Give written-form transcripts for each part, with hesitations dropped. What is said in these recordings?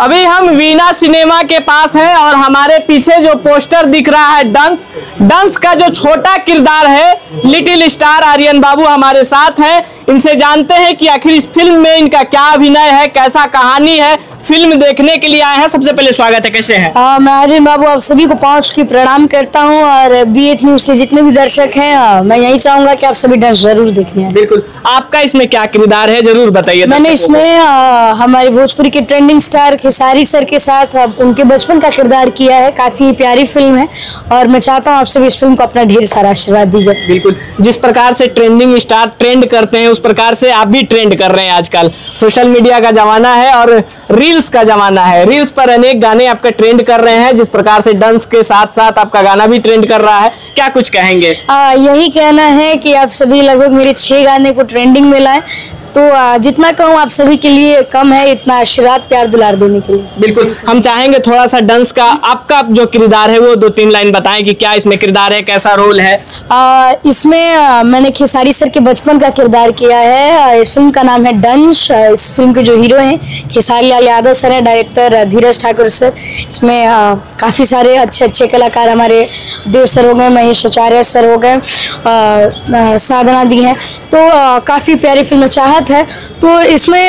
अभी हम वीना सिनेमा के पास हैं और हमारे पीछे जो पोस्टर दिख रहा है डंस का जो छोटा किरदार है लिटिल स्टार आर्यन बाबू हमारे साथ हैं। इनसे जानते हैं कि आखिर इस फिल्म में इनका क्या अभिनय है, कैसा कहानी है। फिल्म देखने के लिए आए हैं। सबसे पहले स्वागत है, कैसे हैं? मैं आर्यन बाबू आप सभी को पांच की प्रणाम करता हूं और BH न्यूज के जितने भी दर्शक हैं मैं यही चाहूंगा कि आप सभी डांस जरूर देखें। बिल्कुल। आपका इसमें क्या किरदार है, जरूर बताइए। मैंने इसमें हमारे भोजपुरी के ट्रेंडिंग स्टार खेसारी सर के साथ उनके बचपन का किरदार किया है। काफी प्यारी फिल्म है और मैं चाहता हूँ आप सभी इस फिल्म को अपना ढेर सारा आशीर्वाद दीजिए। बिल्कुल। जिस प्रकार से ट्रेंडिंग स्टार ट्रेंड करते हैं उस प्रकार से आप भी ट्रेंड कर रहे हैं। आजकल सोशल मीडिया का जमाना है और रील्स का जमाना है। रील्स पर अनेक गाने आपका ट्रेंड कर रहे हैं। जिस प्रकार से डांस के साथ साथ आपका गाना भी ट्रेंड कर रहा है, क्या कुछ कहेंगे? यही कहना है कि आप सभी लगभग मेरे 6 गाने को ट्रेंडिंग में लाएं। तो जितना कहूँ आप सभी के लिए कम है, इतना आशीर्वाद प्यार दुलार देने के लिए। बिल्कुल। हम चाहेंगे थोड़ा सा डांस का आपका जो किरदार है वो 2-3 लाइन बताएं कि क्या इसमें किरदार है, कैसा रोल है। इसमें मैंने खेसारी सर के बचपन का किरदार किया है। इस फिल्म का नाम है डंस। इस फिल्म के जो हीरो हैं खेसारी लाल यादव सर हैं, डायरेक्टर धीरज ठाकुर सर। इसमें काफ़ी सारे अच्छे कलाकार हमारे देव सर हो गए, महेश आचार्य सर हो गए, साधना दी हैं। तो काफ़ी प्यारी फिल्म चाहत है। तो इसमें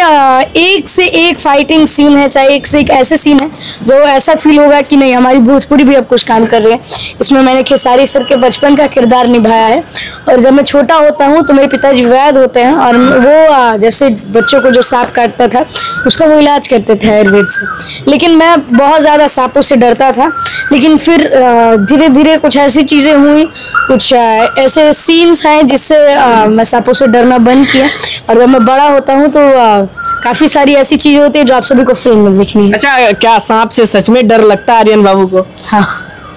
एक से एक फाइटिंग सीन है, चाहे एक से एक ऐसे सीन है जो ऐसा फील होगा कि नहीं हमारी भोजपुरी भी अब कुछ काम कर रही है। इसमें मैंने खेसारी सर के बचपन का किरदार निभाया है और जब मैं छोटा होता हूँ तो मेरे पिताजी वैद्य होते हैं और वो जैसे बच्चों को जो सांप काटता था उसका वो इलाज करते थे आयुर्वेद से। लेकिन मैं बहुत ज़्यादा सांपों से डरता था। लेकिन फिर धीरे धीरे कुछ ऐसी चीज़ें हुई, कुछ ऐसे सीन्स हैं जिससे मैं सांपों से डरना बंद किया। और जब मैं बड़ा होता हूँ तो काफी सारी ऐसी चीजें होती है जो आप सभी को फिल्म में देखनी है। अच्छा, क्या सांप से सच में डर लगता है आर्यन बाबू को? हाँ,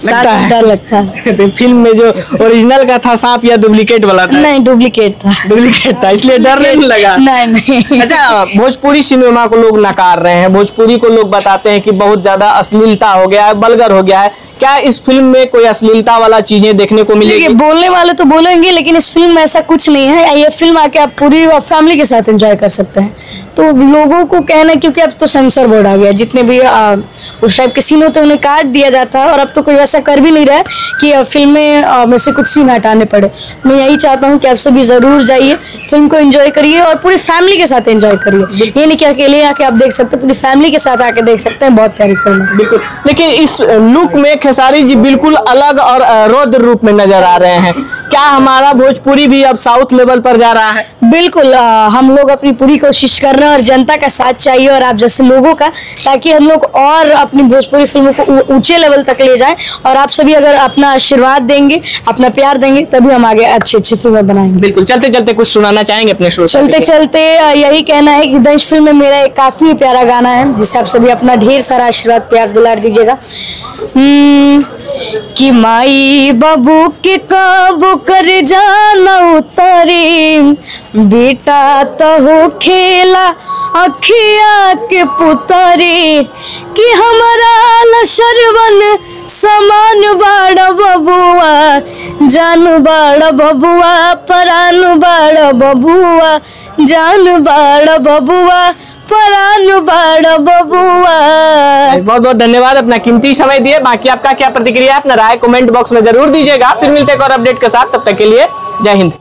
लगता है। डर लगता है। तो फिल्म में जो ओरिजिनल का था सांप या डुप्लीकेट वाला था? नहीं, डुप्लीकेट था। डुप्लीकेट था, इसलिए डर नहीं लगा? नहीं। अच्छा, भोजपुरी सिनेमा को लोग नकार रहे हैं। भोजपुरी को लोग बताते हैं कि बहुत ज्यादा अश्लीलता हो गया है, बल्गर हो गया है। क्या इस फिल्म में कोई अश्लीलता वाला चीजें देखने को मिलेगी? बोलने वाले तो बोलेंगे लेकिन इस फिल्म में ऐसा कुछ नहीं है। ये फिल्म आके आप पूरी फैमिली के साथ एंजॉय कर सकते हैं। तो लोगों को कहना, क्योंकि अब तो सेंसर बोर्ड आ गया, जितने भी उस टाइप के सीन होते हैं उन्हें काट दिया जाता है और अब तो कोई वैसा कर भी नहीं रहा है कि फिल्म में से कुछ सीन हटाने पड़े। मैं यही चाहता हूँ कि आप सभी जरूर जाइए, फिल्म को एंजॉय करिए और पूरी फैमिली के साथ एंजॉय करिए। ये नहीं कि अकेले आके आप देख सकते, पूरी फैमिली के साथ आके देख सकते हैं। बहुत प्यारी फिल्म है। बिल्कुल। लेकिन इस लुक में खेसारी जी बिल्कुल अलग और रौद्र रूप में नजर आ रहे हैं। क्या हमारा भोजपुरी भी अब साउथ लेवल पर जा रहा है? बिल्कुल। हम लोग अपनी पूरी कोशिश कर रहे हैं और जनता का साथ चाहिए और आप जैसे लोगों का, ताकि हम लोग और अपनी भोजपुरी फिल्मों को ऊंचे लेवल तक ले जाएं। और आप सभी अगर अपना आशीर्वाद देंगे, अपना प्यार देंगे, तभी हम आगे अच्छी फिल्में बनाएंगे। बिल्कुल। चलते चलते कुछ सुनाना चाहेंगे अपने शो? चलते यही कहना है कि दंश फिल्म में मेरा एक काफी प्यारा गाना है जिसे आप सभी अपना ढेर सारा आशीर्वाद प्यार दुलार दीजिएगा। कि माई बाबू के काबू कर जाना उतारे, बेटा तो हो खेला अखिया के पुतारे। कि हमारा लशरवन समान बाड़ा बबुआ, जान बाड़ा बबुआ, परान बाड़ा बबुआ, जान बाड़ा बबुआ, परान बाड़ा बबुआ। बहुत बहुत धन्यवाद अपना कीमती समय दिए। बाकी आपका क्या प्रतिक्रिया है, अपना राय कमेंट बॉक्स में जरूर दीजिएगा। फिर मिलते हैं एक और अपडेट के साथ, तब तक के लिए जय हिंद।